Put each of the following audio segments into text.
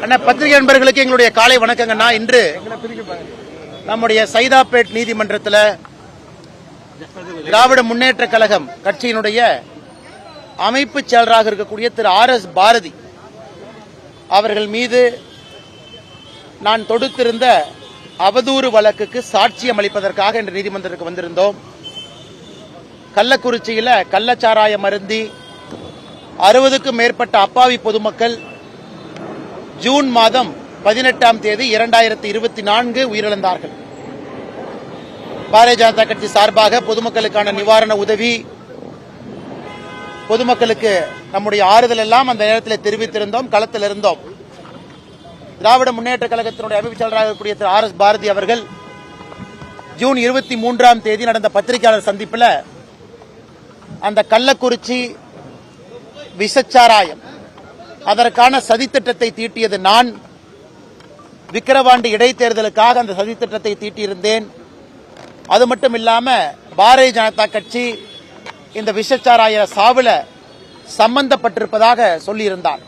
அண்ணா, பத்திரிகை நண்பர்களுக்கு எங்களுடைய காலை வணக்கங்கண்ணா. இன்று நம்முடைய சைதாப்பேட் நீதிமன்றத்தில் திராவிட முன்னேற்ற கழகம் கட்சியினுடைய அமைப்பு செயலராக இருக்கக்கூடிய திரு RS பாரதி அவர்கள் மீது நான் தொடுத்திருந்த அவதூறு வழக்குக்கு சாட்சியம் அளிப்பதற்காக இன்று நீதிமன்றத்துக்கு வந்திருந்தோம். கள்ளக்குறிச்சியில் கள்ளச்சாராயம் அருந்தி 60க்கும் மேற்பட்ட அப்பாவி பொதுமக்கள் ஜூன் மாதம் 18ஆம் தேதி 2024 உயிரிழந்தார்கள். பாரதிய ஜனதா கட்சி சார்பாக பொதுமக்களுக்கான நிவாரண உதவி, பொதுமக்களுக்கு நம்முடைய ஆறுதல் எல்லாம் அந்த நேரத்தில் தெரிவித்திருந்தோம், களத்தில் இருந்தோம். திராவிட முன்னேற்ற கழகத்தினுடைய அமைப்பு செயலராக இருக்கக்கூடிய திரு RS பாரதி அவர்கள் ஜூன் 23ஆம் தேதி நடந்த பத்திரிகையாளர் சந்திப்பில் அந்த கள்ளக்குறிச்சி விஷச்சாராயம் அதற்கான சதித்திட்டத்தை தீட்டியது நான். விக்கிரவாண்டி இடைத்தேர்தலுக்காக அந்த சதித்திட்டத்தை தீட்டியிருந்தேன். அது மட்டும் இல்லாம பாரதிய ஜனதா கட்சி இந்த விஷச்சாராய சாவுல சம்பந்தப்பட்டிருப்பதாக சொல்லியிருந்தார்.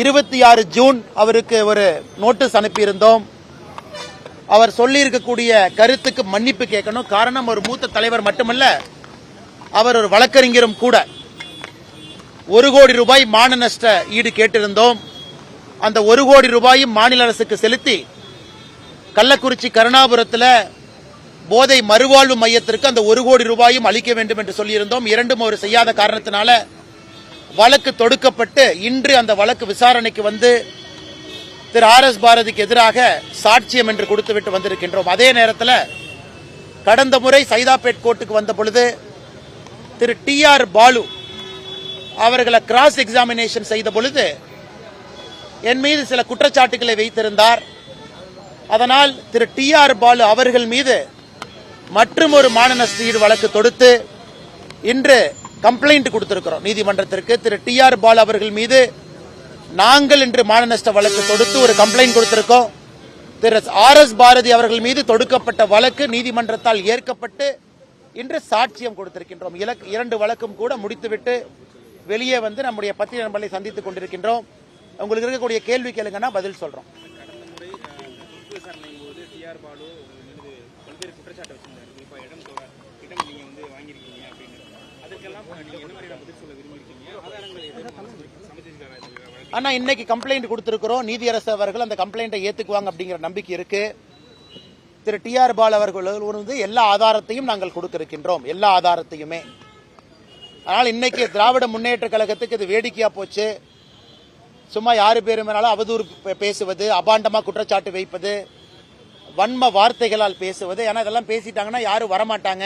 26 ஜூன் அவருக்கு ஒரு நோட்டீஸ் அனுப்பியிருந்தோம். அவர் சொல்லியிருக்கக்கூடிய கருத்துக்கு மன்னிப்பு கேட்கணும். காரணம், ஒரு மூத்த தலைவர் மட்டுமல்ல, அவர் ஒரு வழக்கறிஞரும் கூட. 1 கோடி ரூபாய் மான நஷ்ட ஈடு கேட்டிருந்தோம். அந்த 1 கோடி ரூபாயும் மாநில அரசுக்கு செலுத்தி கள்ளக்குறிச்சி கருணாபுரத்தில் போதை மறுவாழ்வு மையத்திற்கு அந்த 1 கோடி ரூபாயும் அளிக்க வேண்டும் என்று சொல்லியிருந்தோம். இரண்டும் அவர் செய்யாத காரணத்தினால வழக்கு தொடுக்கப்பட்டு இன்று அந்த வழக்கு விசாரணைக்கு வந்து திரு RS பாரதிக்கு எதிராக சாட்சியம் என்று கொடுத்துவிட்டு வந்திருக்கின்றோம். அதே நேரத்தில் கடந்த முறை சைதாப்பேட் கோர்ட்டுக்கு வந்த பொழுது திரு TR பாலு அவர்களை கிராஸ் எக்ஸாமினேஷன் செய்த பொழுது என் மீது சில குற்றச்சாட்டுகளை வைத்திருந்தார். அதனால் திரு TR பாலு அவர்கள் மீது மற்றும் ஒரு மான நஷ்ட ஈடு வழக்கு தொடுத்து இன்று கம்ப்ளைண்ட் கொடுத்திருக்கிறோம் நீதிமன்றத்திற்கு. திரு TR பாலு அவர்கள் மீது நாங்கள் இன்று மான நஷ்ட வழக்கு தொடுத்து ஒரு கம்ப்ளைண்ட் கொடுத்திருக்கோம். திரு RS பாரதி அவர்கள் மீது தொடுக்கப்பட்ட வழக்கு நீதிமன்றத்தால் ஏற்கப்பட்டு இன்று சாட்சியம் கொடுத்திருக்கின்றோம். 2 வழக்கும் கூட முடித்துவிட்டு வெளியே வந்து நம்முடைய பத்திரிகை நண்பர்களை சந்தித்துக் கொண்டிருக்கின்றோம். உங்களுக்கு இருக்கக்கூடிய கேள்வி கேளுங்கன்னா பதில் சொல்றோம். ஆனா இன்னைக்கு கம்ப்ளைண்ட் கொடுத்திருக்கிறோம். நீதியரசர் அவர்கள் அந்த கம்ப்ளைண்டை ஏத்துக்குவாங்க அப்படிங்கிற நம்பிக்கை இருக்கு. திரு TR பாலு அவர்கள் வந்து எல்லா ஆதாரத்தையும் நாங்கள் கொடுத்திருக்கின்றோம், எல்லா ஆதாரத்தையுமே. ஆனால் இன்னைக்கு திராவிட முன்னேற்ற கழகத்துக்கு இது வேடிக்கையா போச்சு. சும்மா யாரு பேரு மேலாலும் அவதூறு பேசுவது, அபாண்டமா குற்றச்சாட்டு வைப்பது, வன்ம வார்த்தைகளால் பேசுவது. ஏன்னா இதெல்லாம் பேசிட்டாங்கன்னா யாரும் வரமாட்டாங்க,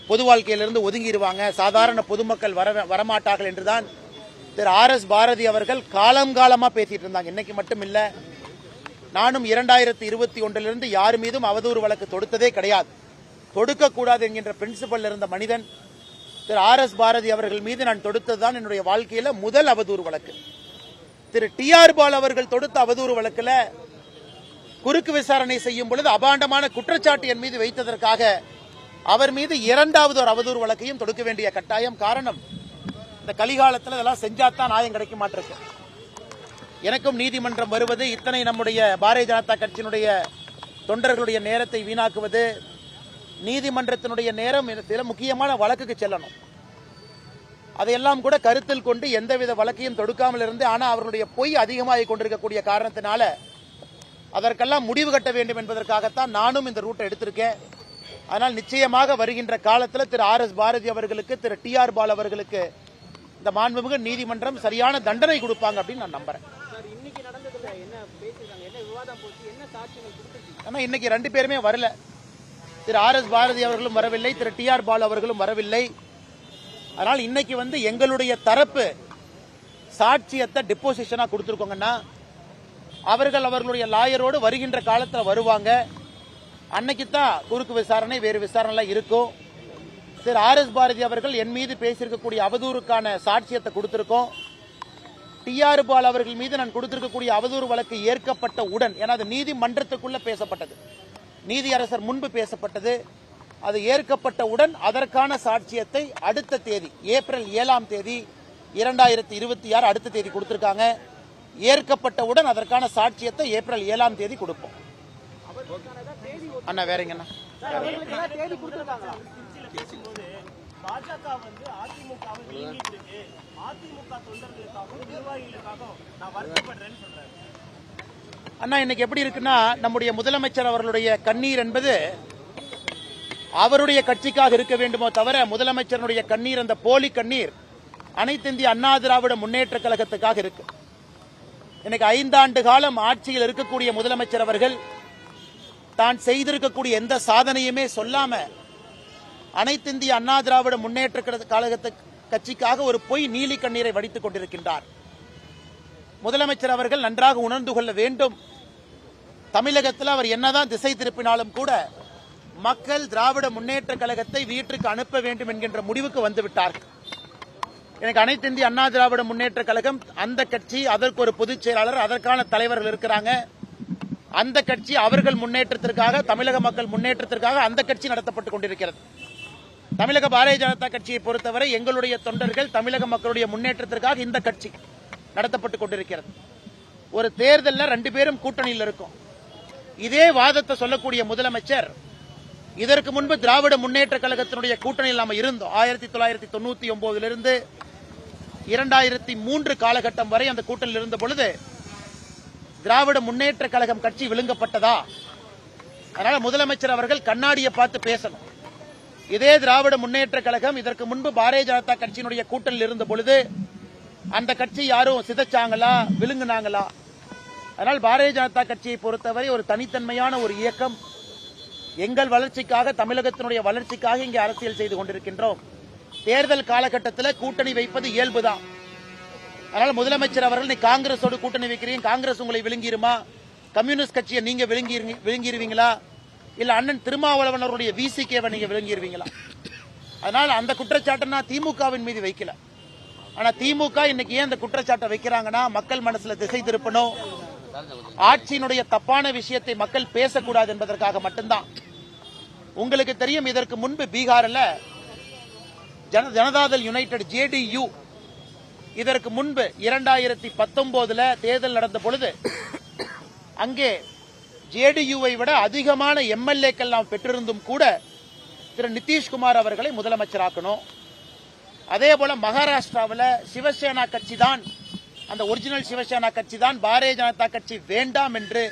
பொது வாழ்க்கையிலிருந்து ஒதுங்கிடுவாங்க, சாதாரண பொதுமக்கள் வரமாட்டார்கள் என்றுதான் திரு RS பாரதி அவர்கள் காலமா பேசிட்டு இருந்தாங்க. இன்னைக்கு மட்டும் இல்ல, நானும் 2021 யார் மீதும் அவதூறு வழக்கு தொடுத்ததே கிடையாது. தொடுக்கக்கூடாது என்கின்ற பிரின்சிபல் இருந்த மனிதன் திரு RS பாரதி அவர்கள் மீது நான் தொடுத்ததுதான் என்னுடைய வாழ்க்கையில முதல் அவதூறு வழக்கு. திரு TR பாலு அவர்கள் தொடுத்த அவதூறு வழக்குல குறுக்கு விசாரணை செய்யும் பொழுது அபாண்டமான குற்றச்சாட்டு என் மீது வைத்ததற்காக அவர் மீது 2வது ஒரு அவதூறு வழக்கையும் தொடுக்க வேண்டிய கட்டாயம். காரணம், இந்த கலிகாலத்தில் இதெல்லாம் செஞ்சாத்தான் நியாயம் கிடைக்க மாட்டிருக்கு. எனக்கும் நீதிமன்றம் வருவது, இத்தனை நம்முடைய பாரதிய ஜனதா கட்சியினுடைய தொண்டர்களுடைய நேரத்தை வீணாக்குவது, நீதிமன்றத்தினுடைய நேரம் சில முக்கியமான வழக்குக்கு செல்லணும். அதையெல்லாம் கூட கருத்தில் கொண்டு எந்தவித வழக்கையும் தொடுக்காமல் இருந்து, ஆனால் அவர்களுடைய பொய் அதிகமாகிக் கொண்டிருக்கக்கூடிய காரணத்தினால அதற்கெல்லாம் முடிவு கட்ட வேண்டும் என்பதற்காகத்தான் நானும் இந்த ரூட்டை எடுத்திருக்கேன். ஆனால் நிச்சயமாக வருகின்ற காலத்தில் திரு RS பாரதி அவர்களுக்கு, திரு TR பாலு அவர்களுக்கு இந்த மாண்புமிகு நீதிமன்றம் சரியான தண்டனை கொடுப்பாங்க அப்படின்னு நான் நம்புறேன். ஆனா இன்னைக்கு 2 பேருமே வரல. திரு RS பாரதி அவர்களும் வரவில்லை, திரு TR பாலு அவர்களும் வரவில்லை. அதனால் இன்னைக்கு வந்து எங்களுடைய தரப்பு சாட்சியத்தை டிப்போசிஷனா கொடுத்திருக்கோங்கன்னா அவர்கள் அவர்களுடைய லாயரோடு வருகின்ற காலத்தில் வருவாங்க. அன்னைக்கு தான் குறுக்கு விசாரணை, வேறு விசாரணை இருக்கும். திரு RS பாரதி அவர்கள் என் மீது பேசியிருக்கக்கூடிய அவதூறுக்கான சாட்சியத்தை கொடுத்திருக்கோம். TR பாலு அவர்கள் மீது நான் கொடுத்திருக்கக்கூடிய அவதூறு வழக்கு ஏற்கப்பட்ட உடன், ஏன்னா அது நீதிமன்றத்துக்குள்ள பேசப்பட்டது, நீதியரசர் முன்பு பேசப்பட்டது, அது ஏற்கப்பட்டவுடன் அதற்கான சாட்சியத்தை அடுத்த தேதி ஏப்ரல் 7ஆம் தேதி 2026 அடுத்த தேதி கொடுத்திருக்காங்க. ஏற்கப்பட்டவுடன் அதற்கான சாட்சியத்தை ஏப்ரல் 7ஆம் தேதி கொடுப்போம். அண்ணா வேறங்கண்ணா பாஜக வந்து அதிமுகவை நீங்கிட்டு இருக்கு, அதிமுக தொண்டர்களுக்காகவும் நிர்வாகிகளுக்காகவும் நான் வருத்தப்படுறேன்னு சொல்றாரு. அண்ணா இன்னைக்கு எப்படி இருக்குன்னா, நம்முடைய முதலமைச்சர் அவர்களுடைய கண்ணீர் என்பது அவருடைய கட்சிக்காக இருக்க வேண்டுமோ தவிர, முதலமைச்சருடைய கண்ணீர், அந்த போலி கண்ணீர் அனைத்து இந்திய அண்ணா திராவிட முன்னேற்ற கழகத்துக்காக இருக்கு. இன்னைக்கு 5 ஆண்டு காலம் ஆட்சியில் இருக்கக்கூடிய முதலமைச்சர் அவர்கள் தான் செய்திருக்கக்கூடிய எந்த சாதனையுமே சொல்லாம அனைத்து இந்திய அண்ணா திராவிட முன்னேற்ற கழகத்து கட்சிக்காக ஒரு பொய் நீலி கண்ணீரை வடித்துக் கொண்டிருக்கின்றார். முதலமைச்சர் அவர்கள் நன்றாக உணர்ந்து கொள்ள வேண்டும். தமிழகத்தில் அவர் என்னதான் திசை திருப்பினாலும் கூட மக்கள் திராவிட முன்னேற்ற கழகத்தை வீட்டுக்கு அனுப்ப வேண்டும் என்கின்ற முடிவுக்கு வந்துவிட்டார்கள். எனக்கு அனைத்து இந்திய அண்ணா திராவிட முன்னேற்ற கழகம், அந்த கட்சி, அதற்கு ஒரு பொதுச் செயலாளர், அதற்கான தலைவர்கள் இருக்கிறாங்க. அந்த கட்சி அவர்கள் முன்னேற்றத்திற்காக, தமிழக மக்கள் முன்னேற்றத்திற்காக அந்த கட்சி நடத்தப்பட்டுக் கொண்டிருக்கிறது. தமிழக பாரதிய ஜனதா கட்சியை பொறுத்தவரை எங்களுடைய தொண்டர்கள் தமிழக மக்களுடைய முன்னேற்றத்திற்காக இந்த கட்சி நடத்தப்பட்டுக் கொண்டிருக்கிறது. ஒரு தேர்தலில் 2 பேரும் கூட்டணியில் இருக்கும். இதே வாதத்தை சொல்லக்கூடிய முதலமைச்சர், இதற்கு முன்பு திராவிட முன்னேற்ற கழகத்தினுடைய கூட்டணியில் நாம இருந்தோம். 1999 2003 காலகட்டம் வரை அந்த கூட்டணியில் இருந்த பொழுது திராவிட முன்னேற்ற கழகம் கட்சி விழுங்கப்பட்டதா? அதனால முதலமைச்சர் அவர்கள் கண்ணாடியை பார்த்து பேசணும். இதே திராவிட முன்னேற்ற கழகம் இதற்கு முன்பு பாரதிய ஜனதா கட்சியினுடைய கூட்டணியில் இருந்த பொழுது அந்த கட்சி யாரும் சிதைச்சாங்களா, விழுங்குனாங்களா? அதனால் பாரதிய ஜனதா கட்சியை பொறுத்தவரை ஒரு தனித்தன்மையான ஒரு இயக்கம். எங்கள் வளர்ச்சிக்காக, தமிழகத்தினுடைய வளர்ச்சிக்காக இங்கே அரசியல் செய்து கொண்டிருக்கின்றோம். தேர்தல் காலகட்டத்தில் கூட்டணி வைப்பது இயல்புதான். அதனால முதலமைச்சர் அவர்கள் நீ காங்கிரஸோடு கூட்டணி வைக்கிறீங்க, காங்கிரஸ் உங்களை விழுங்கிருமா? கம்யூனிஸ்ட் கட்சியை நீங்க விழுங்கிருவீங்களா? இல்ல அண்ணன் திருமாவளவன் அவருடைய விசிகேவை நீங்க விழுங்கிருவீங்களா? அதனால அந்த குற்றச்சாட்டை நான் திமுகவின் மீது வைக்கல. ஆனா திமுக இன்னைக்கு ஏன் அந்த குற்றச்சாட்டை வைக்கிறாங்கன்னா, மக்கள் மனசுல திசை திருப்பணும், ஆட்சியினுடைய தப்பான விஷயத்தை மக்கள் பேசக்கூடாது என்பதற்காக மட்டும்தான். உங்களுக்கு தெரியும், இதற்கு முன்பு பீகாரில் ஜனதாதள் யுனைடெட் JDU இதற்கு முன்பு 2019 தேர்தல் நடந்த பொழுது அங்கே JDUவை விட அதிகமான MLAக்கள் நாம் பெற்றிருந்தும் கூட திரு நிதிஷ்குமார் அவர்களை முதலமைச்சராக்கணும். அதே போல மகாராஷ்டிராவில் சிவசேனா கட்சி தான், அந்த ஒரிஜினல் சிவசேனா கட்சி தான் பாரதிய ஜனதா கட்சி வேண்டாம் என்று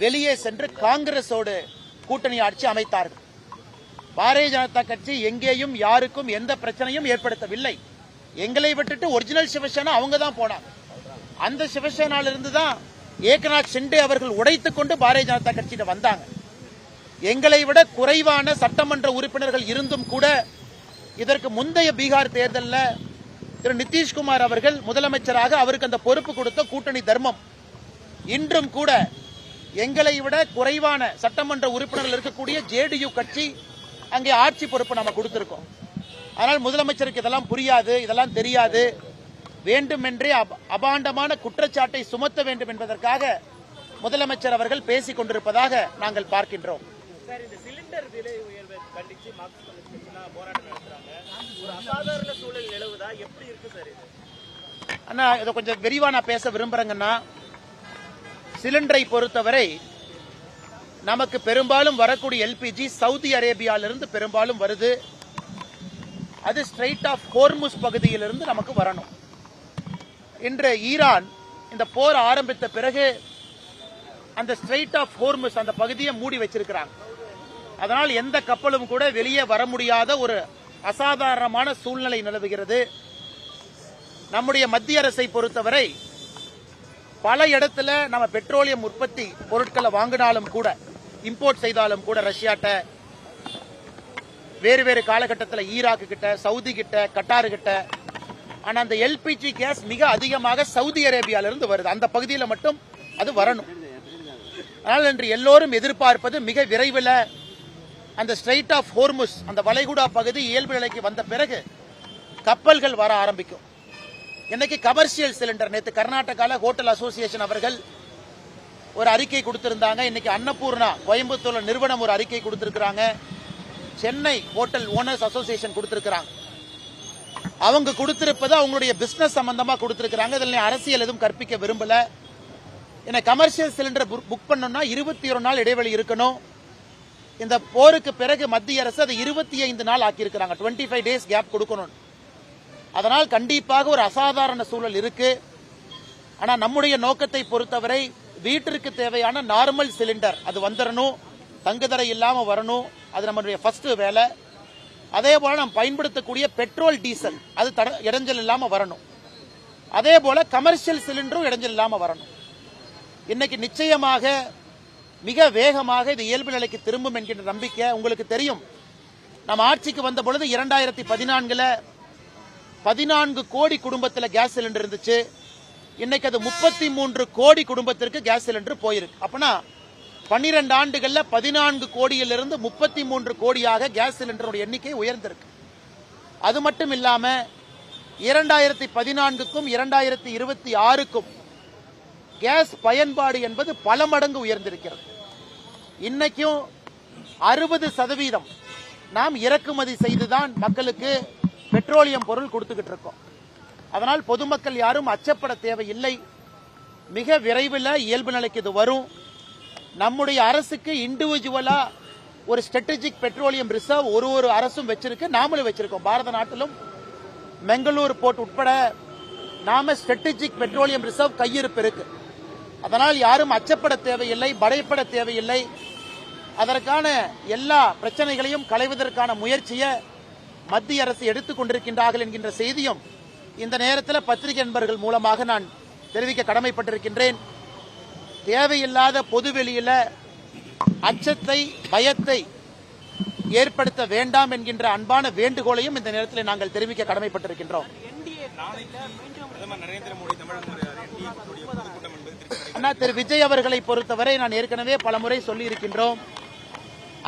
வெளியே சென்று காங்கிரஸோடு கூட்டணி ஆட்சி அமைத்தார்கள். பாரதிய ஜனதா கட்சி எங்கேயும் யாருக்கும் எந்த பிரச்சனையும் ஏற்படுத்தவில்லை. எங்களை விட்டுட்டு ஒரிஜினல் சிவசேனா அவங்க தான் போனாங்க. அந்த சிவசேனாவிலிருந்து தான் ஏக்நாத் ஷிண்டே அவர்கள் உடைத்துக் கொண்டு பாரதிய ஜனதா கட்சியில வந்தாங்க. எங்களை விட குறைவான சட்டமன்ற உறுப்பினர்கள் இருந்தும் கூட இதற்கு முந்தைய பீகார் தேர்தலில் திரு நிதிஷ்குமார் அவர்கள் முதலமைச்சராக அவருக்கு அந்த பொறுப்பு கொடுத்த கூட்டணி தர்மம். இன்றும் கூட எங்களை விட குறைவான சட்டமன்ற உறுப்பினர்கள் இருக்கக்கூடிய JDU கட்சி அங்கே ஆட்சி பொறுப்பு நம்ம கொடுத்திருக்கோம். ஆனால் முதலமைச்சருக்கு இதெல்லாம் புரியாது, இதெல்லாம் தெரியாது. வேண்டுமென்றே அபாண்டமான குற்றச்சாட்டை சுமத்த வேண்டும் என்பதற்காக முதலமைச்சர் அவர்கள் பேசிக் கொண்டிருப்பதாக நாங்கள் பார்க்கின்றோம். சார், இந்த சிலிண்டர் விலை உயர்வை கண்டித்து மார்க்சிஸ்ட் போராட்டம் நடத்துறாங்க. ஒரு அசாதாரண சூழல் நிலவுதா, எப்படி இருக்கு சார் இது? அண்ணா, இதை கொஞ்சம் விரிவா நான் பேச விரும்புறேங்கன்னா, சிலிண்டரை பொறுத்தவரை நமக்கு பெரும்பாலும் வரக்கூடிய LPG சவுதி அரேபியாவிலிருந்து பெரும்பாலும் வருது. அது ஸ்ட்ரெய்ட் ஆஃப் ஹோர்முஸ் பகுதியிலிருந்து நமக்கு வரணும். இன்று ஈரான் இந்த போர் ஆரம்பித்த பிறகு அந்த ஸ்ட்ரெய்ட் ஆஃப் ஹோர்முஸ் அந்த பகுதியை மூடி வச்சிருக்கிறாங்க. அதனால் எந்த கப்பலும் கூட வெளியே வர முடியாத ஒரு அசாதாரணமான சூழ்நிலை நிலவுகிறது. நம்முடைய மத்திய அரசை பொறுத்தவரை பல இடத்துல நம்ம பெட்ரோலியம் உற்பத்தி பொருட்களை வாங்கினாலும் கூட, இம்போர்ட் செய்தாலும் கூட, ரஷ்யாட்ட, வேறு வேறு காலகட்டத்தில் ஈராக்கு கிட்ட, சவுதி கிட்ட, கட்டாரு கிட்ட. ஆனா அந்த LPG கேஸ் மிக அதிகமாக சவுதி அரேபியாவிலிருந்து வருது. அந்த பகுதியில் மட்டும் அது வரணும். ஆனால் இன்று எல்லோரும் எதிர்பார்ப்பது மிக விரைவில் அந்த ஸ்ட்ரெய்ட் ஆஃப் ஹோர்முஸ் அந்த வளைகுடா பகுதி இயல்பு நிலைக்கு வந்த பிறகு கப்பல்கள் வர ஆரம்பிக்கும். இன்னைக்கு கமர்ஷியல் சிலிண்டர், நேற்று கர்நாடகாவில் ஹோட்டல் அசோசியேஷன் அவர்கள் ஒரு அறிக்கை கொடுத்திருந்தாங்க. இன்னைக்கு அன்னபூர்ணா கோயம்புத்தூர் நிறுவனம் ஒரு அறிக்கை கொடுத்திருக்கிறாங்க. சென்னை ஹோட்டல் ஓனர்ஸ் அசோசியேஷன் கொடுத்திருக்கிறாங்க. அவங்க கொடுத்திருப்பது அவங்களுடைய பிசினஸ் சம்பந்தமா கொடுத்திருக்கிறாங்க. இதில் அரசியல் எதுவும் கற்பிக்க விரும்பல. ஏன்னா கமர்ஷியல் சிலிண்டர் புக் பண்ணணும்னா 21 நாள் இடைவெளி இருக்கணும். இந்த போருக்கு பிறகு மத்திய அரசு அதை 25 நாள் ஆக்கியிருக்கிறாங்க. 25 டேஸ் கேப் கொடுக்கணும். அதனால் கண்டிப்பாக ஒரு அசாதாரண சூழல் இருக்கு. ஆனா நம்முடைய நோக்கத்தை பொறுத்தவரை வீட்டிற்கு தேவையான நார்மல் சிலிண்டர் அது வந்துடணும், தங்குதடை இல்லாம வரணும். அது நம்மளுடைய ஃபர்ஸ்ட் வேலை. அதே போல நாம் பயன்படுத்தக்கூடிய பெட்ரோல் டீசல் அது இடைஞ்சல் இல்லாம வரணும். அதே போல கமர்ஷியல் சிலிண்டரும் இடைஞ்சல் இல்லாம வரணும். இன்னைக்கு நிச்சயமாக மிக வேகமாக இது இயல்பு நிலைக்கு திரும்பும் என்கின்ற நம்பிக்கை உங்களுக்கு தெரியும். நம்ம ஆட்சிக்கு வந்த பொழுது 2014 14 கோடி குடும்பத்தில் கேஸ் சிலிண்டர் இருந்துச்சு. இன்னைக்கு அது 33 கோடி குடும்பத்திற்கு கேஸ் சிலிண்டர் போயிருக்கு. அப்பனா 12 ஆண்டுகள்ல 14 கோடியிலிருந்து 33 கோடியாக கேஸ் சிலிண்டருடைய எண்ணிக்கை உயர்ந்திருக்கு. அது மட்டும் இல்லாம 2014க்கும் 2026க்கும் கேஸ் பயன்பாடு என்பது பல மடங்கு உயர்ந்திருக்கிறது. இன்னைக்கும் 60% நாம் இறக்குமதி செய்துதான் மக்களுக்கு பெட்ரோலியம் பொருள் கொடுத்துக்கிட்டு இருக்கோம். அதனால் பொதுமக்கள் யாரும் அச்சப்பட தேவையில்லை. மிக விரைவில் இயல்பு நிலைக்கு இது வரும். நம்முடைய அரசுக்கு இண்டிவிஜுவலா ஒரு ஸ்ட்ராட்டஜிக் பெட்ரோலியம் ரிசர்வ் ஒரு அரசும் வச்சிருக்கு, நாமளும் வச்சிருக்கோம். பாரத நாட்டிலும் பெங்களூர் போர்ட் உட்பட நாம ஸ்ட்ராட்டஜிக் பெட்ரோலியம் ரிசர்வ் கையிருப்பு இருக்கு. அதனால் யாரும் அச்சப்பட தேவையில்லை, பயப்பட தேவையில்லை. அதற்கான எல்லா பிரச்சனைகளையும் களைவதற்கான முயற்சியை மத்திய அரசு எடுத்துக் கொண்டிருக்கின்றார்கள் என்கின்ற செய்தியும் இந்த நேரத்தில் பத்திரிகை நண்பர்கள் மூலமாக நான் தெரிவிக்க கடமைப்பட்டிருக்கின்றேன். தேவையில்லாத பொதுவெளியில அச்சத்தை, பயத்தை ஏற்படுத்த வேண்டாம் என்கின்ற அன்பான வேண்டுகோளையும் இந்த நேரத்தில் நாங்கள் தெரிவிக்க கடமைப்பட்டிருக்கின்றோம். அண்ணா திரு விஜய் அவர்களை பொறுத்தவரை நான் ஏற்கனவே பலமுறை சொல்லி இருக்கின்றோம்.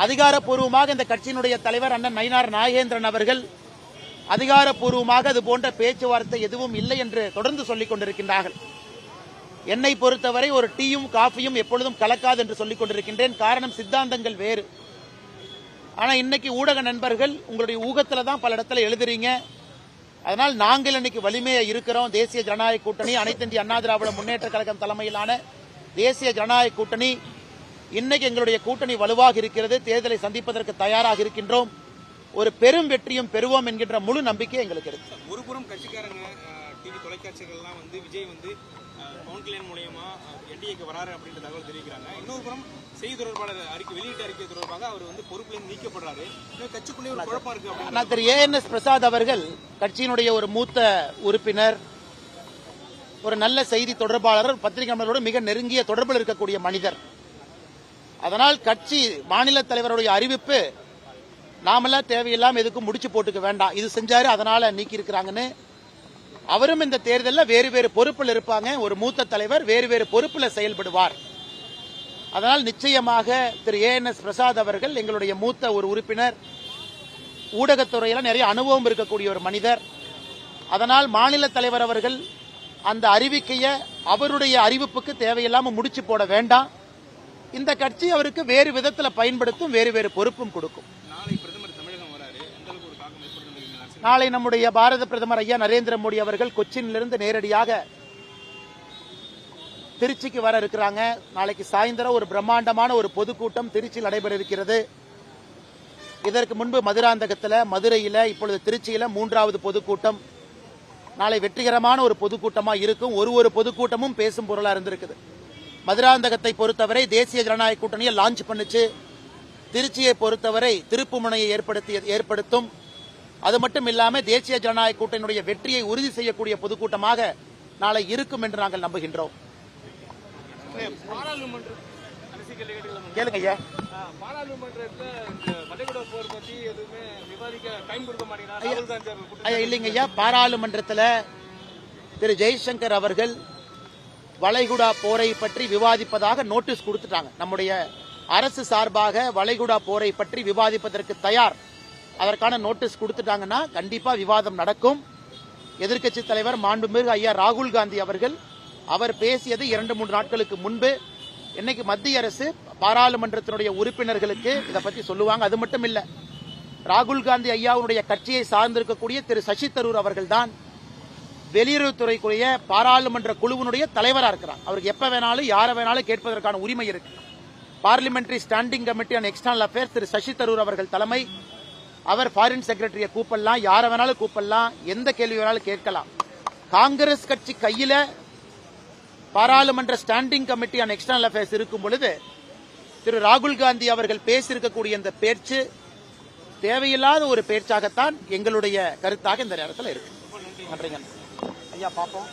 அதிகாரப்பூர்வமாக இந்த கட்சியினுடைய தலைவர் அண்ணன் நயினார் நாகேந்திரன் அவர்கள் அதிகாரப்பூர்வமாக அது போன்ற பேச்சுவார்த்தை எதுவும் இல்லை என்று தொடர்ந்து சொல்லிக் கொண்டிருக்கின்றார்கள். என்னை பொறுத்தவரை ஒரு டீயும் காஃபியும் எப்பொழுதும் கலக்காது என்று சொல்லிக் கொண்டிருக்கின்றேன். காரணம் சித்தாந்தங்கள் வேறு. ஆனா இன்னைக்கு ஊடக நண்பர்கள் உங்களுடைய ஊகத்துல தான் பல இடத்துல எழுதுறீங்க. அதனால் நாங்கள் இன்னைக்கு வலிமையா இருக்கிறோம். தேசிய ஜனநாயக கூட்டணி, அனைத்து இந்திய அண்ணா திராவிட முன்னேற்ற கழகம் தலைமையிலான தேசிய ஜனநாயக கூட்டணி, இன்னைக்கு எங்களுடைய கூட்டணி வலுவாக இருக்கிறது. தேர்தலை சந்திப்பதற்கு தயாராக இருக்கின்றோம். ஒரு பெரும் வெற்றியும் பெறுவோம் என்கின்ற முழு நம்பிக்கை எங்களுக்கு இருக்கு. ஒருபுறம் கட்சிக்காரங்க டிவி தொலைக்காட்சிகள்லாம் விஜய் பவன் கல்யாண் மூலமா என்டிஏக்கு வராரு அப்படின்ற தகவல் தெரிவிக்கிறாங்க. இன்னொரு புறம் செய்தி தொடர்பாளர் வெளியிட்ட அறிக்கை தொடர்பாக அவர் பொறுப்பிலிருந்து நீக்கப்படுறாரு. கட்சிக்குள்ளே ஒரு குழப்பம் இருக்கு. நான் திரு ANS பிரசாத் அவர்கள் கட்சியினுடைய ஒரு மூத்த உறுப்பினர், ஒரு நல்ல செய்தி தொடர்பாளர், பத்திரிகையாளர்களோடு மிக நெருங்கிய தொடர்பில் இருக்கக்கூடிய மனிதர். அதனால் கட்சி மாநில தலைவருடைய அறிவிப்பு நாமெல்லாம் தேவையில்லாம எதுக்கும் முடிச்சு போட்டுக்க வேண்டாம், இது செஞ்சாரு அதனால நீக்கி இருக்கிறாங்கன்னு. அவரும் இந்த தேர்தலில் வேறு வேறு பொறுப்பில் இருப்பாங்க. ஒரு மூத்த தலைவர் வேறு வேறு பொறுப்பில் செயல்படுவார். அதனால் நிச்சயமாக திரு ANS பிரசாத் அவர்கள் எங்களுடைய மூத்த ஒரு உறுப்பினர், ஊடகத்துறையில நிறைய அனுபவம் இருக்கக்கூடிய ஒரு மனிதர். அதனால் மாநில தலைவர் அவர்கள் அந்த அறிவிக்கையை அவருடைய அறிவிப்புக்கு தேவையில்லாம முடிச்சு போட வேண்டாம். இந்த கட்சி அவருக்கு வேறு விதத்தில் பயன்படுத்தும், வேறு வேறு பொறுப்பும் கொடுக்கும். நாளை நம்முடைய பாரத பிரதமர் ஐயா நரேந்திர மோடி அவர்கள் கொச்சினிலிருந்து நேரடியாக திருச்சிக்கு வர இருக்கிறாங்க. நாளைக்கு சாயந்தரம் ஒரு பிரம்மாண்டமான ஒரு பொதுக்கூட்டம் திருச்சியில் நடைபெற இருக்கிறது. இதற்கு முன்பு மதுராந்தகத்தில், மதுரையில், இப்பொழுது திருச்சியில் 3வது பொதுக்கூட்டம். நாளை வெற்றிகரமான ஒரு பொதுக்கூட்டமா இருக்கும். ஒரு பொதுக்கூட்டமும் பேசும் பொருளா இருந்திருக்குது. மதுராந்தகத்தை பொறுத்தவரை தேசிய ஜனநாயக கூட்டணியை லான்ச் பண்ணுச்சு. திருச்சியை பொறுத்தவரை திருப்புமுனையை ஏற்படுத்தும். அது மட்டும் இல்லாம தேசிய ஜனநாயக கூட்டணியுடைய வெற்றியை உறுதி செய்யக்கூடிய பொதுக்கூட்டமாக நாளை இருக்கும் என்று நாங்கள் நம்புகின்றோம். கேளுங்க ஐயா. இல்லைங்க ஐயா, பாராளுமன்றத்தில் திரு ஜெய்சங்கர் அவர்கள் வளைகுடா போரை பற்றி விவாதிப்பதாக நோட்டீஸ் கொடுத்துட்டாங்க. நம்முடைய அரசு சார்பாக வளைகுடா போரை பற்றி விவாதிப்பதற்கு தயார், அதற்கான நோட்டீஸ் கொடுத்துட்டாங்கன்னா கண்டிப்பா விவாதம் நடக்கும். எதிர்க்கட்சி தலைவர் மாண்புமிகு ஐயா ராகுல் காந்தி அவர்கள் அவர் பேசியது 2-3 நாட்களுக்கு முன்பு. இன்னைக்கு மத்திய அரசு பாராளுமன்றத்தினுடைய உறுப்பினர்களுக்கு இதை பற்றி சொல்லுவாங்க. அது மட்டும் இல்ல, ராகுல் காந்தி ஐயாவுடைய கட்சியை சார்ந்திருக்கக்கூடிய திரு சசி தரூர் அவர்கள் தான் வெளியுறவுத்துறைக்குரிய பாராளுமன்ற குழுவினுடைய தலைவரா இருக்கிறார். அவருக்கு எப்ப வேணாலும் யாரை வேணாலும் கேட்பதற்கான உரிமை இருக்கு. Parliamentary standing committee on external affairs திரு சசி தரூர் அவர்கள் தலைமை, அவர் ஃபாரின் செக்ரட்டரியை கூப்பிடலாம், யாரை வேணாலும் கூப்பிடலாம், எந்த கேள்வி வேணாலும் கேட்கலாம். காங்கிரஸ் கட்சி கையில பாராளுமன்ற standing committee on external affairs இருக்கும் பொழுது திரு ராகுல் காந்தி அவர்கள் பேசியிருக்கக்கூடிய இந்த பேச்சு தேவையில்லாத ஒரு பேச்சாகத்தான் எங்களுடைய கருத்தாக இந்த நேரத்தில் இருக்கு. நன்றிங்க ஐயா. பாப்போம்.